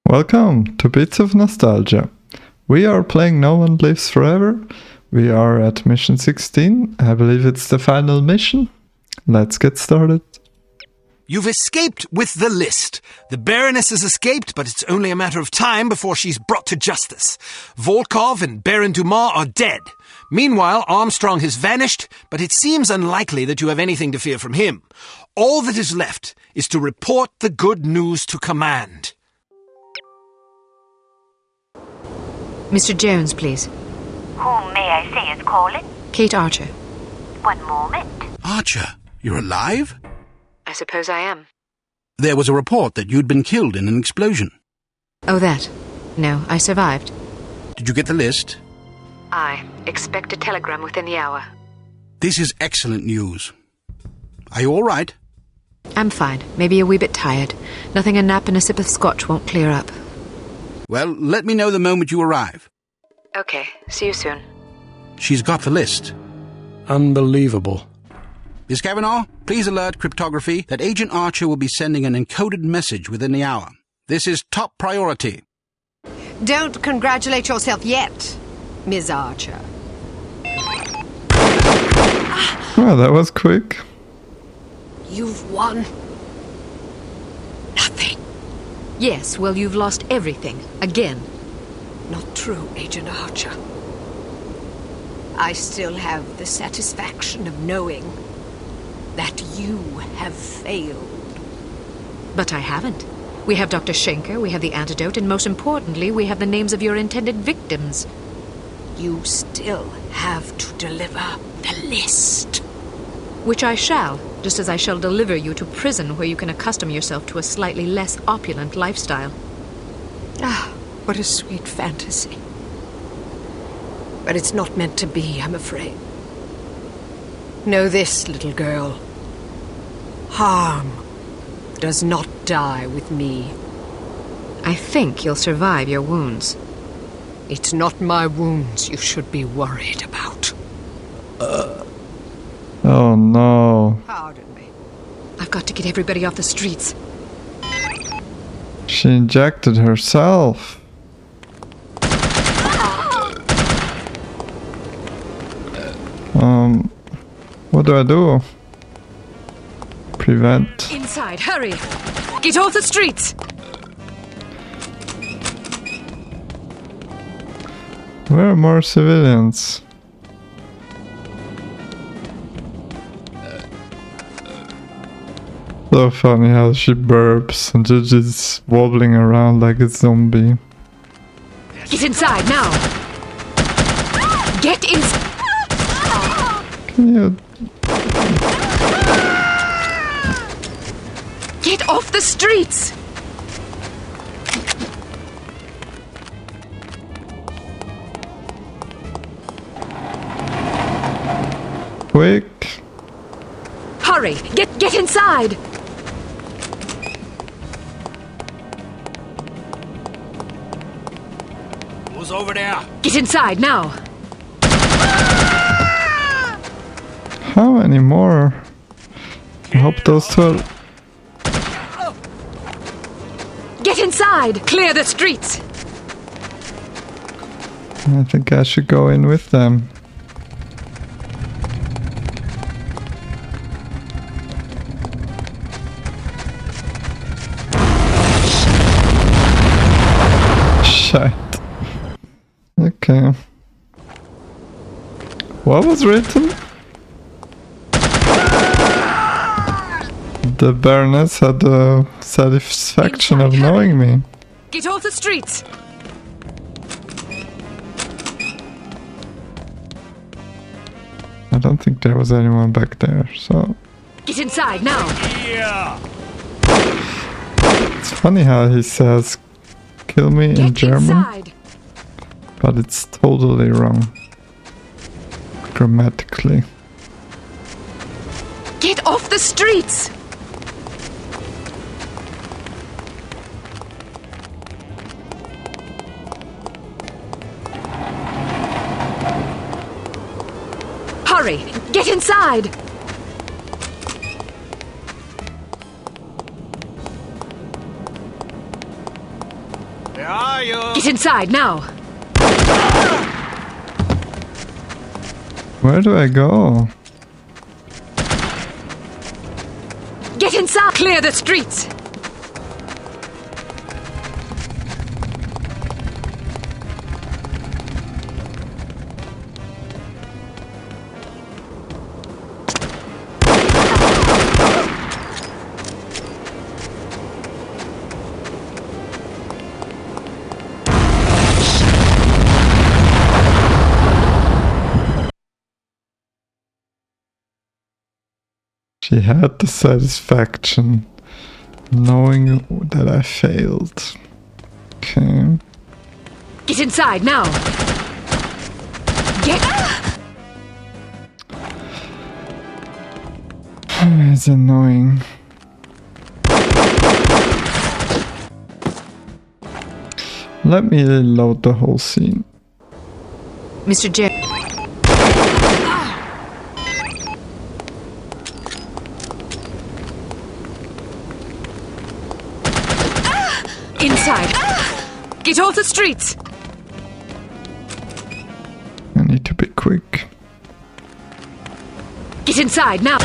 Welcome to Bits of Nostalgia. We are playing No One Lives Forever. We are at mission 16. I believe it's the final mission. Let's get started. You've escaped with the list. The Baroness has escaped, but it's only a matter of time before she's brought to justice. Volkov and Baron Dumas are dead. Meanwhile, Armstrong has vanished, but it seems unlikely that you have anything to fear from him. All that is left is to report the good news to command. Mr. Jones, please. Whom may I say is calling? Kate Archer. One moment. Archer, you're alive? I suppose I am. There was a report that you'd been killed in an explosion. Oh, that. No, I survived. Did you get the list? I expect a telegram within the hour. This is excellent news. Are you all right? I'm fine. Maybe a wee bit tired. Nothing a nap and a sip of scotch won't clear up. Well, let me know the moment you arrive. Okay, see you soon. She's got the list. Unbelievable. Miss Kavanaugh, please alert cryptography that Agent Archer will be sending an encoded message within the hour. This is top priority. Don't congratulate yourself yet, Ms. Archer. Well, that was quick. You've won nothing. Yes, well, you've lost everything. Again. Not true, Agent Archer. I still have the satisfaction of knowing that you have failed. But I haven't. We have Dr. Schenker, we have the antidote, and most importantly, we have the names of your intended victims. You still have to deliver the list. Which I shall, just as I shall deliver you to prison where you can accustom yourself to a slightly less opulent lifestyle. Ah, what a sweet fantasy. But it's not meant to be, I'm afraid. Know this, little girl. Harm does not die with me. I think you'll survive your wounds. It's not my wounds you should be worried about. Oh no. Pardon me. I've got to get everybody off the streets. She injected herself. What do I do? Prevent. Inside, hurry! Get off the streets! Where are more civilians? So funny how she burps and just wobbling around like a zombie. Get inside, now! Get in... Can you... Get off the streets! Quick! Hurry! Get inside! Who's over there? Get inside, now! How many more? I hope those 12... Get inside! Clear the streets! I think I should go in with them. Shit. Okay. What was written? The Baroness had the satisfaction of knowing me. Get off the streets! I don't think there was anyone back there, so... Get inside, now! It's funny how he says, kill me in Get German, inside! but it's totally wrong. Grammatically. Get off the streets! Hurry! Get inside! Where are you? Get inside now! Where do I go? Get inside! Clear the streets! She had the satisfaction knowing that I failed. Okay. Get inside now! Get... It's annoying. Let me load the whole scene. Mr. J. Inside! Get off the streets! I need to be quick. Get inside now!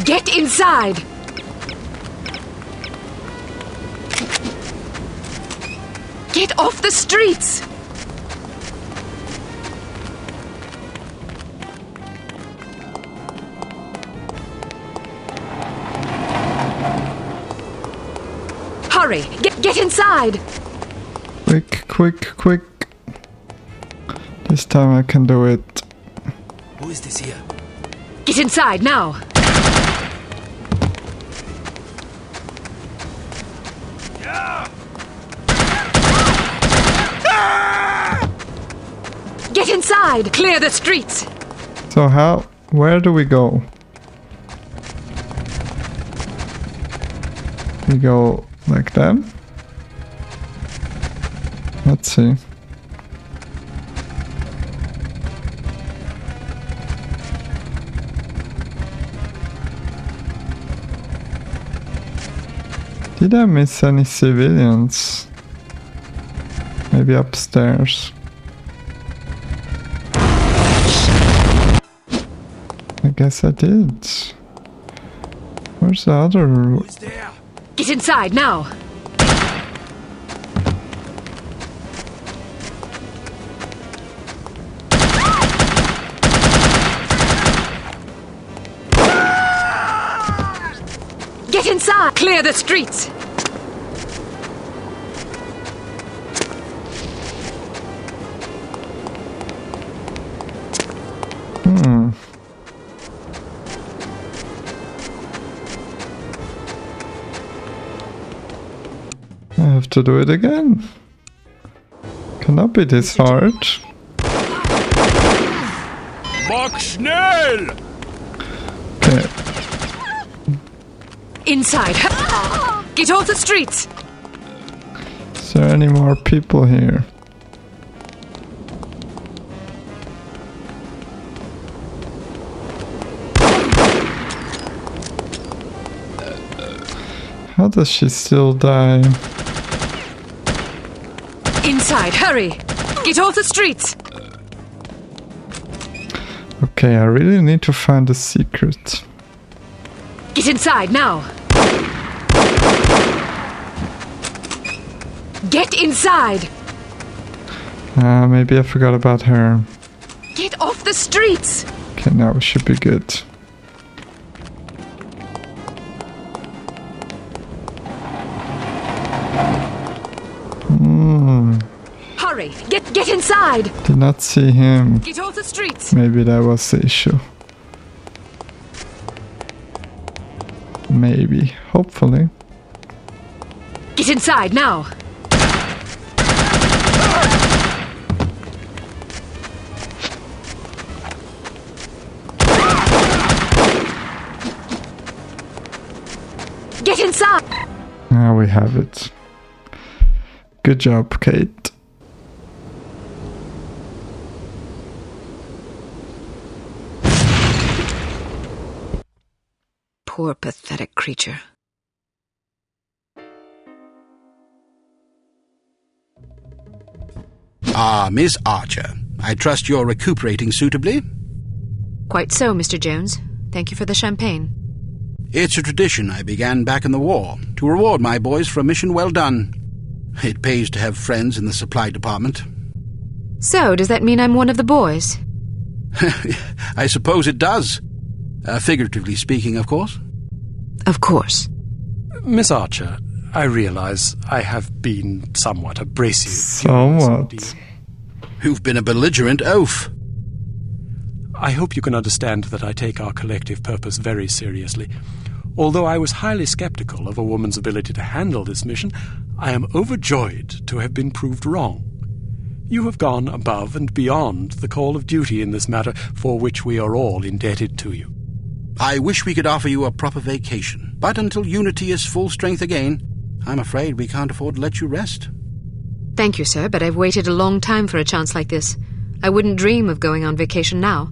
Get inside! Get off the streets! Hurry! Get inside! Quick, quick, quick. This time I can do it. Who is this here? Get inside now! Get inside! Clear the streets! So where do we go? We go like that? Let's see. Did I miss any civilians? Maybe upstairs. I guess I did. Where's the other? Who's there? Get inside now! Get inside! Clear the streets! I have to do it again. Cannot be this hard. Mach schnell! Okay. Inside! Get off the streets! Is there any more people here? How does she still die? Inside! Hurry! Get off the streets! Okay, I really need to find a secret. Get inside now! Get inside! Maybe I forgot about her. Get off the streets! Okay, now we should be good. Hurry! Get inside! Did not see him. Get off the streets! Maybe that was the issue. Maybe. Hopefully. Get inside now! Get inside! Now we have it. Good job, Kate. Poor, pathetic creature. Ah, Miss Archer. I trust you're recuperating suitably? Quite so, Mr. Jones. Thank you for the champagne. It's a tradition I began back in the war, to reward my boys for a mission well done. It pays to have friends in the supply department. So, does that mean I'm one of the boys? I suppose it does. Figuratively speaking, of course. Of course. Miss Archer, I realize I have been somewhat abrasive. Somewhat. You've been a belligerent oaf. I hope you can understand that I take our collective purpose very seriously. Although I was highly skeptical of a woman's ability to handle this mission, I am overjoyed to have been proved wrong. You have gone above and beyond the call of duty in this matter, for which we are all indebted to you. I wish we could offer you a proper vacation, but until Unity is full strength again, I'm afraid we can't afford to let you rest. Thank you, sir, but I've waited a long time for a chance like this. I wouldn't dream of going on vacation now.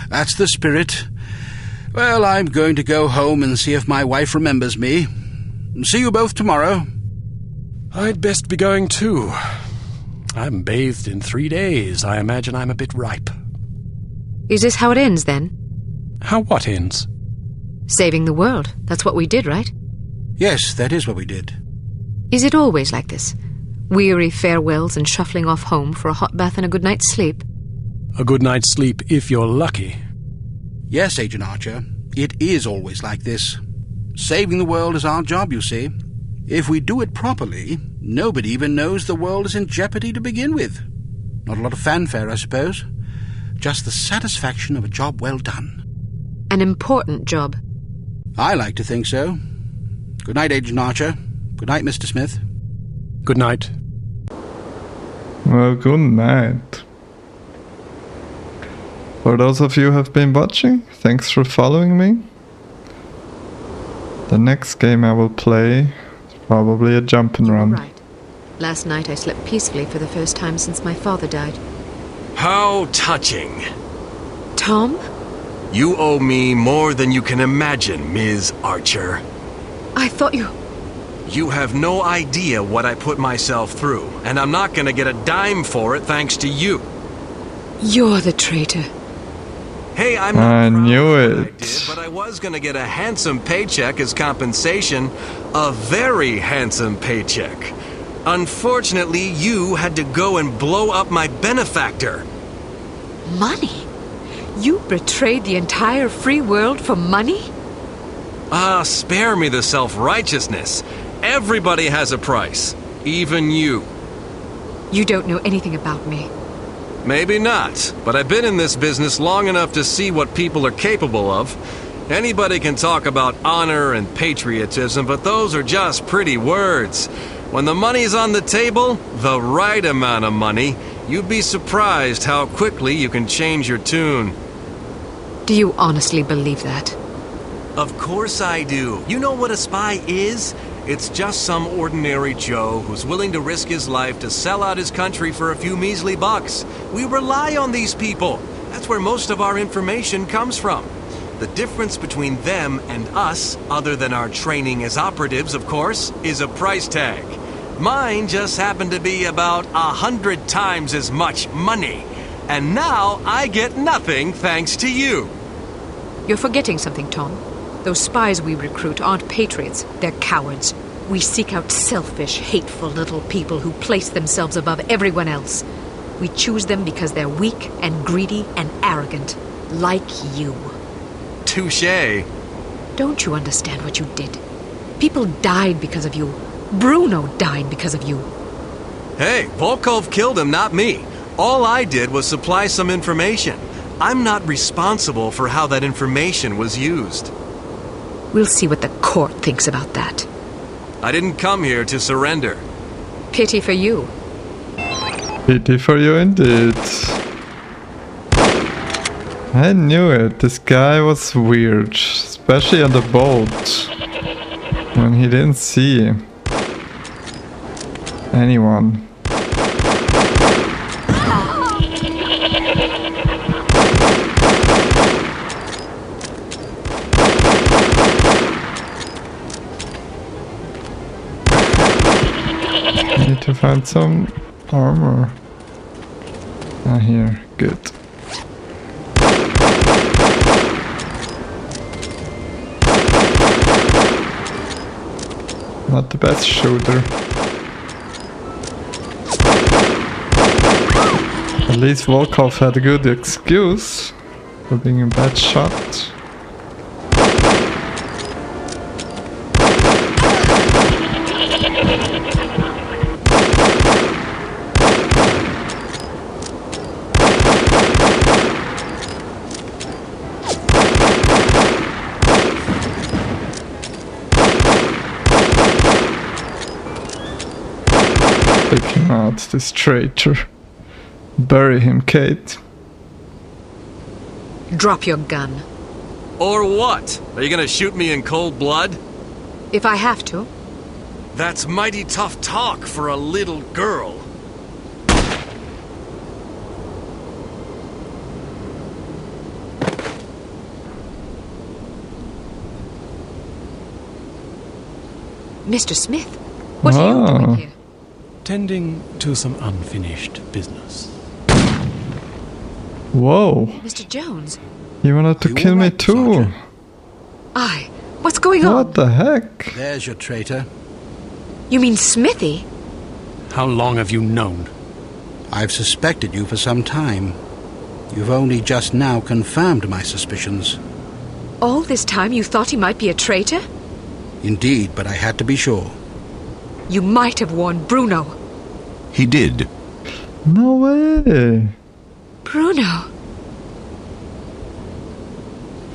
That's the spirit. Well, I'm going to go home and see if my wife remembers me. See you both tomorrow. I'd best be going too. I haven't bathed in 3 days. I imagine I'm a bit ripe. Is this how it ends, then? How what ends? Saving the world. That's what we did, right? Yes, that is what we did. Is it always like this? Weary farewells and shuffling off home for a hot bath and a good night's sleep? A good night's sleep if you're lucky. Yes, Agent Archer, it is always like this. Saving the world is our job, you see. If we do it properly, nobody even knows the world is in jeopardy to begin with. Not a lot of fanfare, I suppose. Just the satisfaction of a job well done. An important job. I like to think so. Good night, Agent Archer. Good night, Mr. Smith. Good night. Well, good night. For those of you who have been watching, thanks for following me. The next game I will play is probably a jump and run. Right. Last night I slept peacefully for the first time since my father died. How touching. Tom? You owe me more than you can imagine, Ms. Archer. I thought you... You have no idea what I put myself through, and I'm not gonna get a dime for it thanks to you. You're the traitor. Hey, I'm not I proud knew of what I it. did, but I was gonna get a handsome paycheck as compensation. A very handsome paycheck. Unfortunately, you had to go and blow up my benefactor. Money? You betrayed the entire free world for money? Ah, spare me the self-righteousness. Everybody has a price. Even you. You don't know anything about me. Maybe not, but I've been in this business long enough to see what people are capable of. Anybody can talk about honor and patriotism, but those are just pretty words. When the money's on the table, the right amount of money, you'd be surprised how quickly you can change your tune. Do you honestly believe that? Of course I do. You know what a spy is? It's just some ordinary Joe who's willing to risk his life to sell out his country for a few measly bucks. We rely on these people. That's where most of our information comes from. The difference between them and us, other than our training as operatives, of course, is a price tag. Mine just happened to be about 100 times as much money. And now I get nothing thanks to you. You're forgetting something, Tom. Those spies we recruit aren't patriots, they're cowards. We seek out selfish, hateful little people who place themselves above everyone else. We choose them because they're weak and greedy and arrogant, like you. Touché. Don't you understand what you did? People died because of you. Bruno died because of you. Hey, Volkov killed him, not me. All I did was supply some information. I'm not responsible for how that information was used. We'll see what the court thinks about that. I didn't come here to surrender. Pity for you. Pity for you indeed. I knew it. This guy was weird, especially on the boat, when he didn't see anyone. I need to find some armor? Ah, here. Good. Not the best shooter. At least Volkov had a good excuse for being a bad shot. Taking out this traitor. Bury him, Kate. Drop your gun. Or what? Are you gonna shoot me in cold blood? If I have to. That's mighty tough talk for a little girl. Mr. Smith, what are you doing here? Tending to some unfinished business. Whoa. Mr. Jones? He wanted to You kill all me right, too. Sergeant? Aye. What's going on? What the heck? There's your traitor. You mean Smithy? How long have you known? I've suspected you for some time. You've only just now confirmed my suspicions. All this time you thought he might be a traitor? Indeed, but I had to be sure. You might have warned Bruno. He did. No way. Bruno?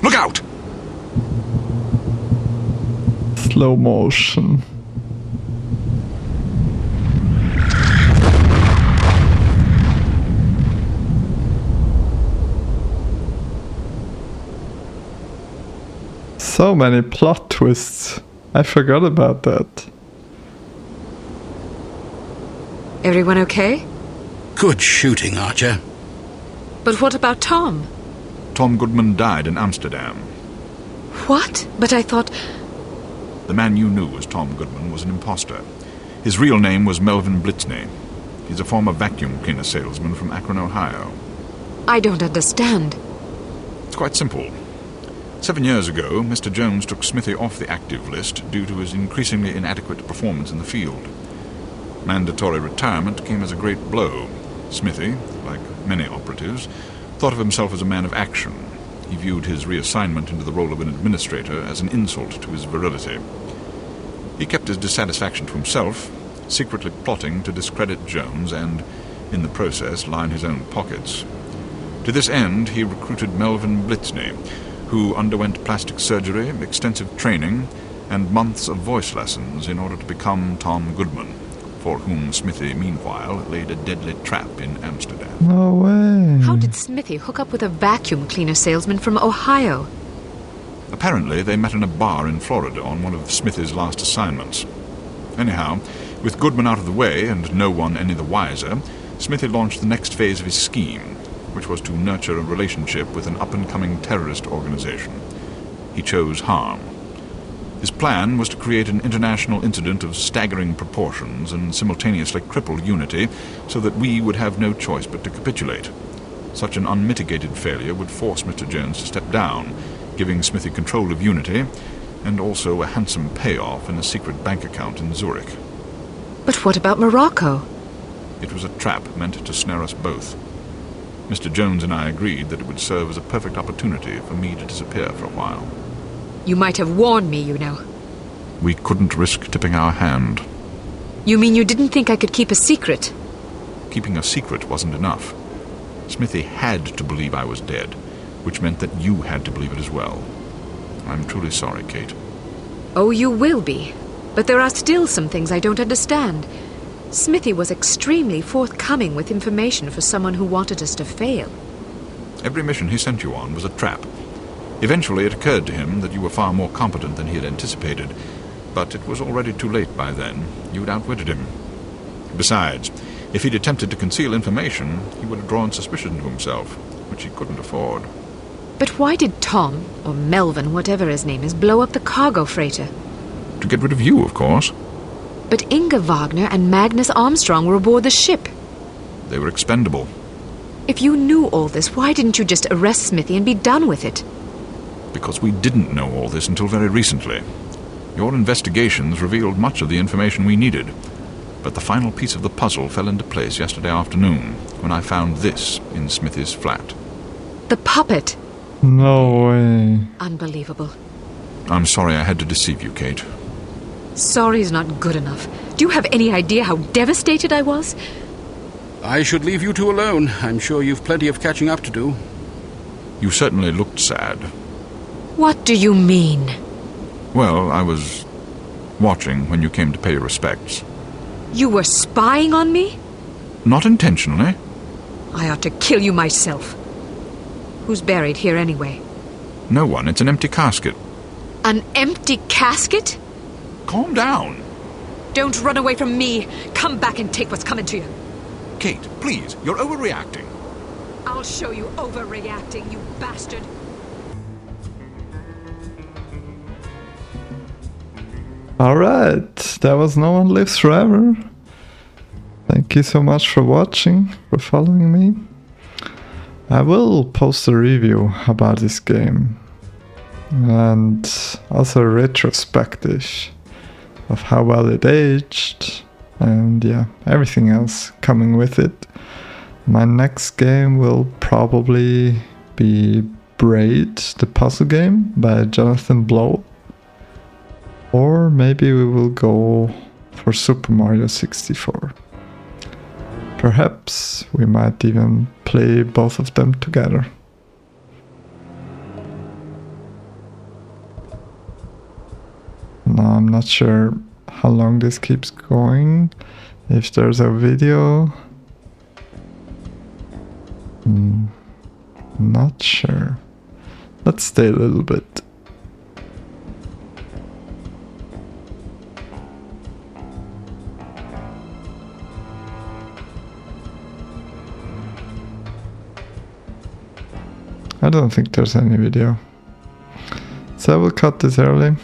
Look out! Slow motion. So many plot twists. I forgot about that. Everyone okay? Good shooting, Archer. But what about Tom? Tom Goodman died in Amsterdam. What? But I thought... The man you knew as Tom Goodman was an imposter. His real name was Melvin Blitzney. He's a former vacuum cleaner salesman from Akron, Ohio. I don't understand. It's quite simple. 7 years ago, Mr. Jones took Smithy off the active list due to his increasingly inadequate performance in the field. Mandatory retirement came as a great blow. Smithy, like many operatives, thought of himself as a man of action. He viewed his reassignment into the role of an administrator as an insult to his virility. He kept his dissatisfaction to himself, secretly plotting to discredit Jones and, in the process, line his own pockets. To this end, he recruited Melvin Blitzney, who underwent plastic surgery, extensive training, and months of voice lessons in order to become Tom Goodman, for whom Smithy, meanwhile, laid a deadly trap in Amsterdam. No way. How did Smithy hook up with a vacuum cleaner salesman from Ohio? Apparently, they met in a bar in Florida on one of Smithy's last assignments. Anyhow, with Goodman out of the way and no one any the wiser, Smithy launched the next phase of his scheme, which was to nurture a relationship with an up-and-coming terrorist organization. He chose harm. His plan was to create an international incident of staggering proportions and simultaneously cripple Unity so that we would have no choice but to capitulate. Such an unmitigated failure would force Mr. Jones to step down, giving Smithy control of Unity and also a handsome payoff in a secret bank account in Zurich. But what about Morocco? It was a trap meant to snare us both. Mr. Jones and I agreed that it would serve as a perfect opportunity for me to disappear for a while. You might have warned me, you know. We couldn't risk tipping our hand. You mean you didn't think I could keep a secret? Keeping a secret wasn't enough. Smithy had to believe I was dead, which meant that you had to believe it as well. I'm truly sorry, Kate. Oh, you will be. But there are still some things I don't understand. Smithy was extremely forthcoming with information for someone who wanted us to fail. Every mission he sent you on was a trap. Eventually it occurred to him that you were far more competent than he had anticipated, but it was already too late by then. You'd outwitted him. Besides, if he'd attempted to conceal information, he would have drawn suspicion to himself, which he couldn't afford. But why did Tom, or Melvin, whatever his name is, blow up the cargo freighter? To get rid of you, of course. But Inga Wagner and Magnus Armstrong were aboard the ship. They were expendable. If you knew all this, why didn't you just arrest Smithy and be done with it? Because we didn't know all this until very recently. Your investigations revealed much of the information we needed, but the final piece of the puzzle fell into place yesterday afternoon, when I found this in Smithy's flat. The puppet. No way. Unbelievable. I'm sorry I had to deceive you, Kate. Sorry's not good enough. Do you have any idea how devastated I was? I should leave you two alone. I'm sure you've plenty of catching up to do. You certainly looked sad. What do you mean? Well, I was watching when you came to pay your respects. You were spying on me? Not intentionally. I ought to kill you myself. Who's buried here anyway? No one. It's an empty casket. An empty casket? Calm down. Don't run away from me. Come back and take what's coming to you. Kate, please. You're overreacting. I'll show you overreacting, you bastard. Alright, that was No One Lives Forever. Thank you so much for watching, for following me. I will post a review about this game and also a retrospective of how well it aged and yeah, everything else coming with it. My next game will probably be Braid, the puzzle game by Jonathan Blow. Or maybe we will go for Super Mario 64. Perhaps we might even play both of them together. Now I'm not sure how long this keeps going. If there's a video... not sure. Let's stay a little bit. I don't think there's any video. So I will cut this early.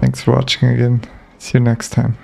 Thanks for watching again. See you next time.